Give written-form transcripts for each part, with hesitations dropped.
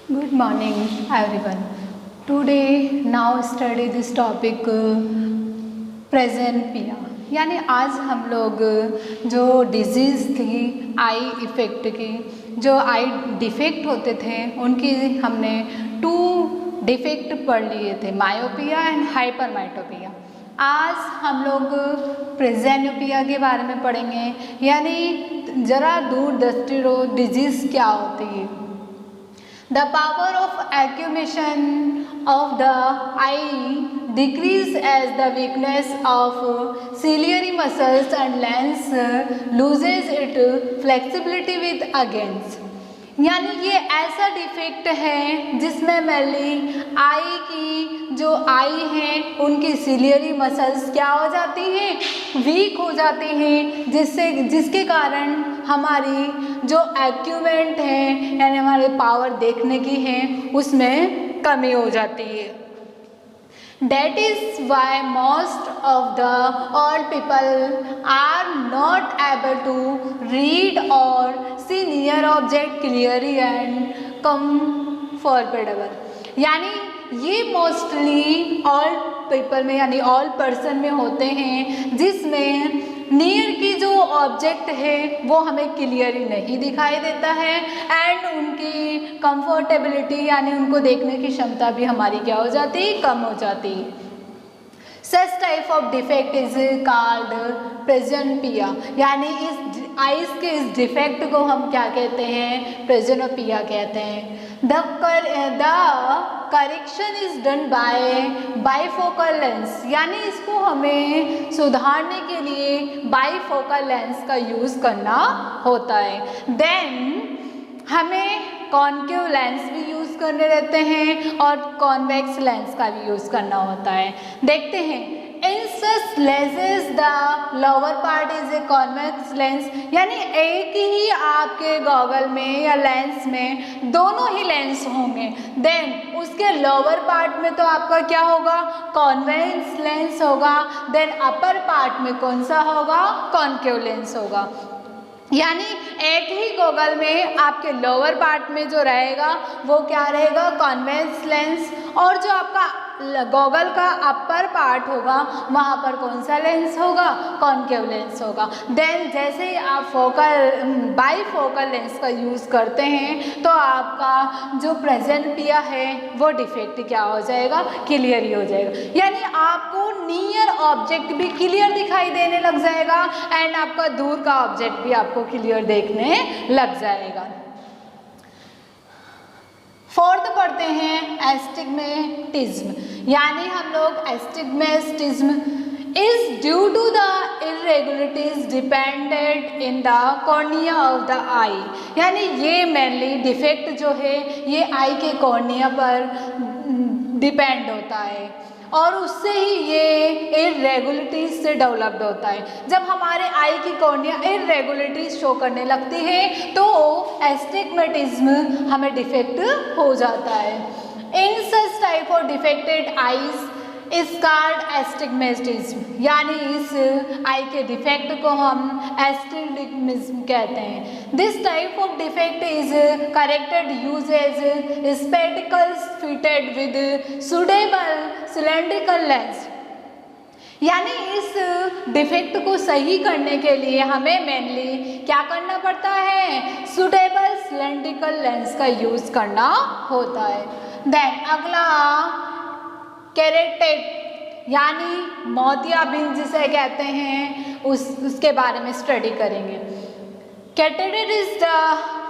Good morning, everyone. Today, now study this topic प्रेजेंपिया। यानी आज हम लोग जो डिजीज़ थी आई इफ़ेक्ट की, जो आई डिफेक्ट होते थे उनकी हमने 2 डिफेक्ट पढ़ लिए थे, मायोपिया एंड हाइपरमाइटोपिया। आज हम लोग प्रेजेंपिया के बारे में पढ़ेंगे, यानी ज़रा दूरदृष्टि डिजीज़ क्या होती है। The power of accumulation of the eye decrease as the weakness of ciliary muscles and lens loses its flexibility with against। यानी ये ऐसा डिफेक्ट है जिसमें मेनली आई की जो आई हैं उनकी सिलियरी मसल्स क्या हो जाती हैं, वीक हो जाती हैं, जिसके कारण हमारी जो एक्यूमेंट है यानी हमारे पावर देखने की है उसमें कमी हो जाती है। That is why most of the all people are not able to read or see near object clearly and comfortable। यानी ये मोस्टली ऑल पीपल में यानी ऑल पर्सन में होते हैं जिसमें नियर की जो ऑब्जेक्ट है वो हमें क्लियरली नहीं दिखाई देता है एंड उनकी कंफर्टेबिलिटी यानी उनको देखने की क्षमता भी हमारी क्या हो जाती है, कम हो जाती है। Such type of defect is called presbyopia. यानी इस आइज के इस डिफेक्ट को हम क्या कहते हैं, प्रेजेंपिया कहते हैं। The correction is done by bifocal lens. यानी इसको हमें सुधारने के लिए बाईफोकल लेंस का यूज़ करना होता है। देन हमें कॉन्केव लेंस भी यूज़ करने रहते हैं और कॉन्वेक्स लेंस का भी यूज़ करना होता है। देखते हैं, in such lenses the lower part is a convex lens. यानी एक ही आपके गॉगल में या लेंस में दोनों ही लेंस होंगे, देन उसके लोअर पार्ट में तो आपका क्या होगा, कॉन्वेक्स लेंस होगा, देन अपर पार्ट में कौन सा होगा, कॉन्केव लेंस होगा। यानी एक ही गॉगल में आपके लोअर पार्ट में जो रहेगा वो क्या रहेगा, कॉन्वेक्स लेंस, और जो आपका गॉगल का अपर पार्ट होगा वहाँ पर कौन सा लेंस होगा, कॉन्केव लेंस होगा। देन जैसे ही आप बाईफोकल लेंस का यूज़ करते हैं तो आपका जो प्रेजेंपिया है वो डिफेक्ट क्या हो जाएगा, क्लियर ही हो जाएगा। यानी आपको नियर ऑब्जेक्ट भी क्लियर दिखाई देने लग जाएगा एंड आपका दूर का ऑब्जेक्ट भी आपको क्लियर देखने लग जाएगा। फोर्थ पढ़ते हैं एस्टिग्मेटिज्म। यानी हम लोग astigmatism is due to the irregularities dependent in the cornea of the eye. यानी ये मेनली डिफेक्ट जो है ये आई के कॉर्निया पर डिपेंड होता है और उससे ही ये इरेगुलरिटीज से डेवलप्ड होता है। जब हमारे आई की कॉर्निया इरेगुलरिटीज शो करने लगती है तो एस्टिग्मेटिज्म हमें डिफेक्ट हो जाता है। In such type of defected eyes is called astigmatism. यानी इस आई के डिफेक्ट को हम एस्टिग्मेटिज्म कहते हैं। This type of defect is corrected uses spectacles fitted with suitable cylindrical lens. यानी इस डिफेक्ट को सही करने के लिए हमें मेनली क्या करना पड़ता है, सुटेबल सिलेंड्रिकल लेंस का यूज़ करना होता है। देन अगला कैरेटेड यानी मोतियाबिंद जिसे कहते हैं उसके बारे में स्टडी करेंगे। कैटेटेड is the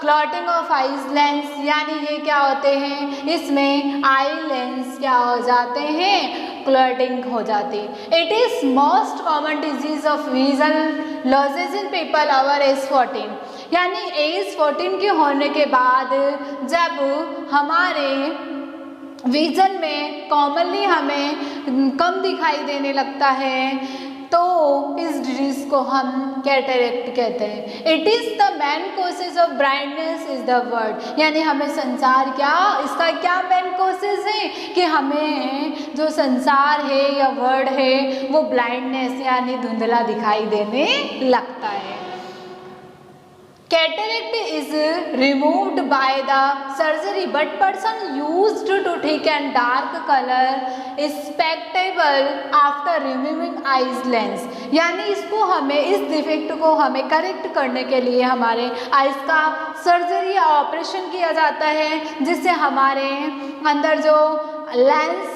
clotting of eyes lens. यानी ये क्या होते हैं, इसमें आई लेंस क्या हो जाते हैं, क्लॉटिंग हो जाती है। It is most common disease of vision losses in people over age 14। यानी एज 14 के होने के बाद जब हमारे विजन में कॉमनली हमें कम दिखाई देने लगता है तो इस डिजीज को हम कैटरेक्ट कहते हैं। It is the main causes of blindness is the world. यानी हमें संसार क्या, इसका क्या मेन कोसेज है कि हमें जो संसार है या वर्ड है वो ब्लाइंडनेस यानी धुंधला दिखाई देने लगता है। Cataract is removed by the surgery, but person used to thick and dark color spectacle after removing eyes lens. यानी इसको हमें, इस डिफेक्ट को हमें करेक्ट करने के लिए हमारे आइज का सर्जरी या ऑपरेशन किया जाता है, जिससे हमारे अंदर जो लेंस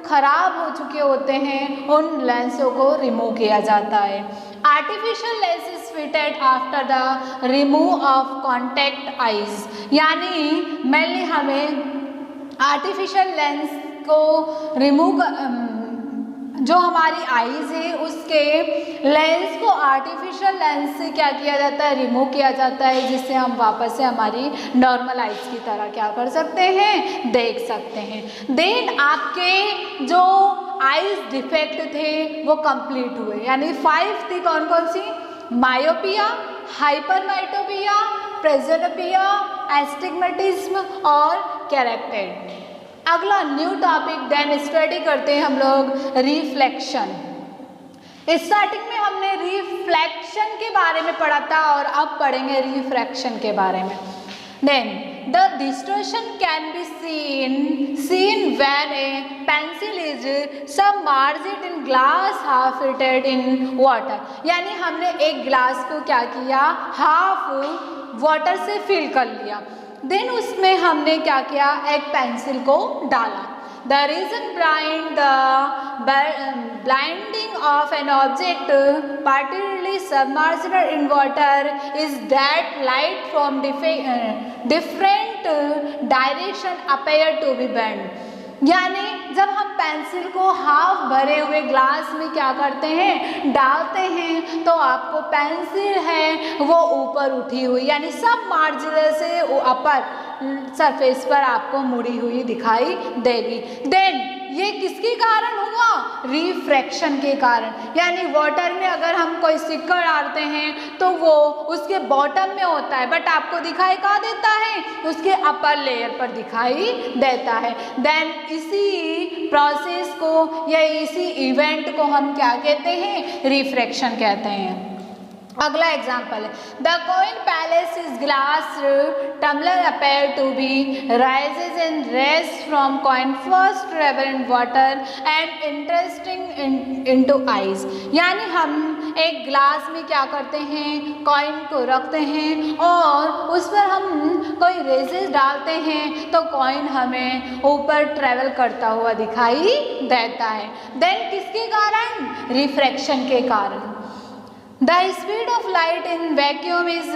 खराब हो चुके होते हैं उन लेंसों को रिमूव किया जाता है। Artificial lens is fitted after the remove of contact eyes, यानी मेनली हमें आर्टिफिशियल लेंस को रिमूव, जो हमारी आईज है उसके लेंस को आर्टिफिशियल लेंस से क्या किया जाता है, रिमूव किया जाता है, जिससे हम वापस से हमारी नॉर्मल आईज की तरह क्या कर सकते हैं, देख सकते हैं। देन आपके जो आईज डिफेक्ट थे वो कंप्लीट हुए, यानी 5 थी, कौन कौन सी, मायोपिया, हाइपरमेट्रोपिया, प्रेजेनोपिया, एस्टिग्मेटिज्म और कैरेक्टेड। अगला न्यू टॉपिक देन स्टडी करते हैं हम लोग रिफ्लेक्शन। स्टार्टिंग में हमने रिफ्लेक्शन के बारे में पढ़ा था और अब पढ़ेंगे रिफ्रैक्शन के बारे में। Then the distortion can be seen when a pencil is submerged in glass half filled in water, यानी हमने एक ग्लास को क्या किया, हाफ वाटर से फिल कर लिया, देन उसमें हमने क्या किया, एक पेंसिल को डाला। The reason behind the blinding of an object partially submerged in water is that light from different direction appear to be bent, यानी जब हम पेंसिल को हाफ भरे हुए ग्लास में क्या करते हैं, डालते हैं, तो आपको पेंसिल है वो ऊपर उठी हुई, यानी सब मार्जिन से अपर सरफेस पर आपको मुड़ी हुई दिखाई देगी। देन ये किसके कारण हुआ, रिफ्रैक्शन के कारण, यानी वाटर में अगर हम कोई सिक्का डालते हैं तो वो उसके बॉटम में होता है, बट आपको दिखाई कहाँ देता है, उसके अपर लेयर पर दिखाई देता है। देन इसी प्रोसेस को या इसी इवेंट को हम क्या कहते हैं, रिफ्रैक्शन कहते हैं। अगला एग्जाम्पल है, the coin palace is glass tumbler appear to be raises and rest from coin first travel in water and interesting into eyes, यानी हम एक ग्लास में क्या करते हैं, कॉइन को रखते हैं और उस पर हम कोई रेजेस डालते हैं तो कॉइन हमें ऊपर ट्रेवल करता हुआ दिखाई देता है। देन किसके कारण, रिफ्रैक्शन के कारण। The speed of light in vacuum is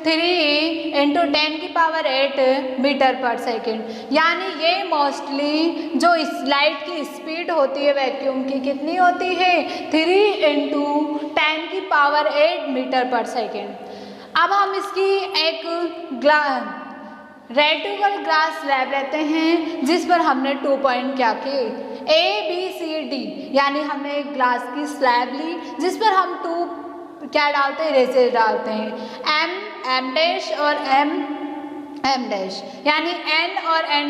3 × 10⁸ metre पर सेकेंड, यानी ये मोस्टली जो इस लाइट की स्पीड होती है वैक्यूम की कितनी होती है, 3 × 10⁸ मीटर पर सेकेंड। अब हम इसकी एक रेक्टेंगल ग्लास स्लैब लेते हैं जिस पर हमने 2 पॉइंट क्या किए, ABCD, यानी हमने एक ग्लास की स्लैब ली जिस पर हम 2 क्या डालते हैं, रेजेस डालते हैं, M और M यानी N और N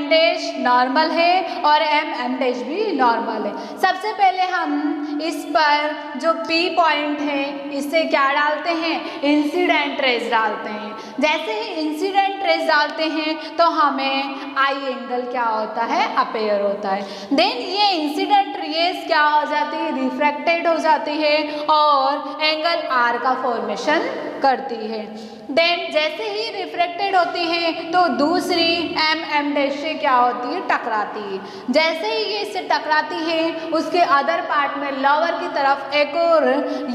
नॉर्मल है और M भी नॉर्मल है। सबसे पहले हम इस पर जो P पॉइंट है इससे क्या डालते हैं, इंसिडेंट रेज डालते हैं। जैसे ही इंसिडेंट रेज डालते हैं तो हमें आई एंगल क्या होता है, अपेयर होता है। देन ये इंसिडेंट रेज क्या हो जाती है, रिफ्रैक्टेड हो जाती है और एंगल R का फॉर्मेशन करती है। देन जैसे ही रिफ्रैक्टेड होती है तो दूसरी M से क्या होती है, टकराती है। जैसे ही ये इससे टकराती है उसके अदर पार्ट में लोअर की तरफ एक और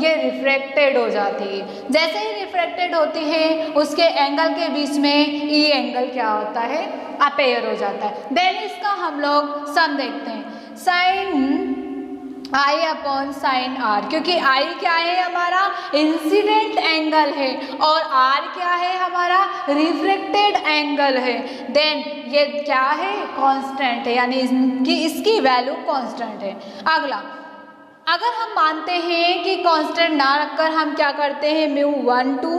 ये रिफ्रैक्टेड हो जाती है। जैसे ही रिफ्रैक्टेड होती है उसके एंगल के बीच में E एंगल क्या होता है, अपेयर हो जाता है। देन इसका हम लोग सम देखते हैं, साइन I/sin R, क्योंकि I क्या है हमारा, इंसिडेंट एंगल है और R क्या है हमारा, रिफ्लेक्टेड एंगल है। देन ये क्या है, कांस्टेंट है, यानी इसकी वैल्यू कांस्टेंट है। अगला, अगर हम मानते हैं कि कांस्टेंट ना रखकर हम क्या करते हैं, μ1 2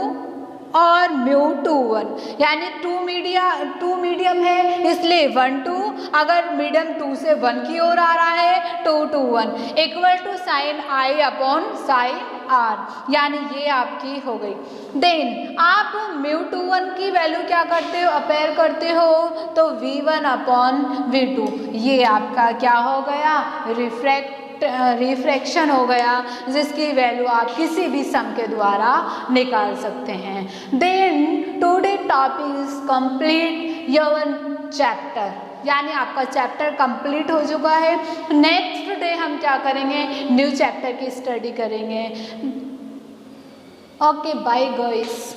और μ2 1, यानी 2 मीडियम है इसलिए 1 2, अगर मीडियम 2 से 1 की ओर आ रहा है 2 2 1 equal to sin I/sin are, यानी ये आपकी हो गई। देन आप μ21 की वैल्यू क्या करते हो, अपेयर करते हो, तो V1/V2, ये आपका क्या हो गया, रिफ्रैक्शन हो गया, जिसकी वैल्यू आप किसी भी सम के द्वारा निकाल सकते हैं। Then today topic is complete your chapter, यानी आपका चैप्टर कंप्लीट हो चुका है। नेक्स्ट डे हम क्या करेंगे, न्यू चैप्टर की स्टडी करेंगे। Okay, bye guys.